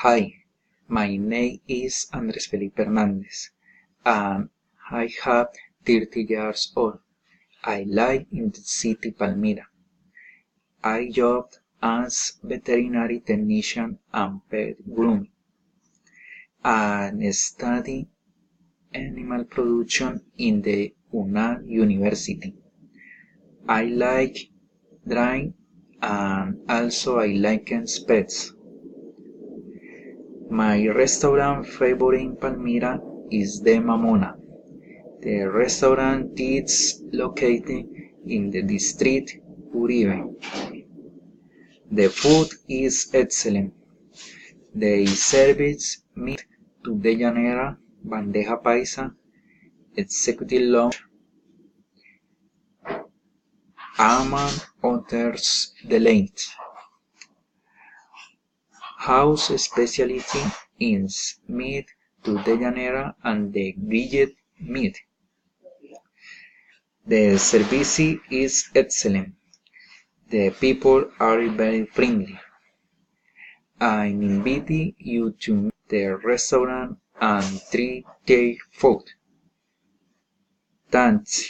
Hi, my name is Andres Felipe Hernandez, and I have 30 years old. I live in the city Palmyra. I job as veterinary technician and pet grooming, and study animal production in the UNAM University. I like drawing and also I like pets. My restaurant favorite in Palmyra is the Mamona. The restaurant is located in the district Uribe. The food is excellent. They serve meat to the llanera, bandeja paisa, executive lunch, among others delights. House specialty is meat to the llanera and the grilled meat. The service is excellent. The people are very friendly. I invite you to the restaurant and try their food. Thanks.